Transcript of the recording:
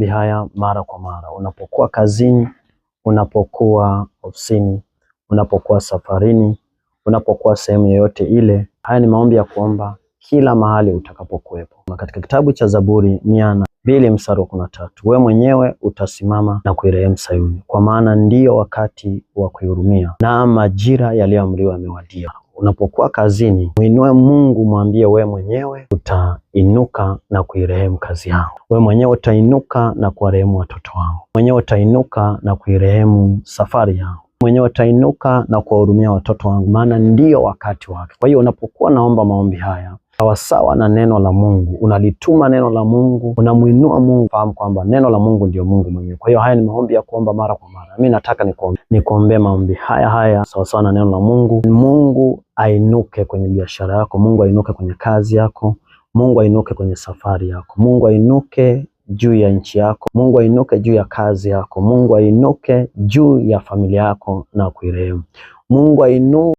maombi haya mara kwa mara. Unapokuwa kazini, unapokuwa ofisini, unapokuwa safarini, unapokuwa sehemu yoyote ile. Haya ni maombi ya kuomba kila mahali utakapokuwepo. Katika kitabu cha Zaburi 102 mstari wa 13, wewe mwenyewe utasimama na kuirehemu Sayuni, kwa maana ndiyo wakati wa kuihurumia na majira yaliyoamriwa yamewadia. Unapokuwa kazini, muinue Mungu, mwambie wewe mwenyewe utainuka na kuirehemu kazi yangu. Wewe mwenyewe utainuka na kuwarehemu watoto wangu. Mwenyewe utainuka na kuirehemu safari yangu. Mwenyewe utainuka na kuwahurumia watoto wangu, maana ndiyo wakati wake. Kwa hiyo unapokuwa naomba maombi haya sawasawa na neno la Mungu, unalituma neno la Mungu, unamuinua Mungu, fahamu kwamba neno la Mungu ndio Mungu mwenyewe. Kwa hiyo haya ni maombi ya kuomba mara kwa mara. Mimi nataka nikuombee maombi haya sawasawa na neno la Mungu. Mungu ainuke kwenye biashara yako, Mungu ainuke kwenye kazi yako, Mungu ainuke kwenye safari yako, Mungu ainuke juu ya nchi yako, Mungu ainuke juu ya kazi yako, Mungu ainuke juu ya familia yako na kuirehemu. Mungu ainuke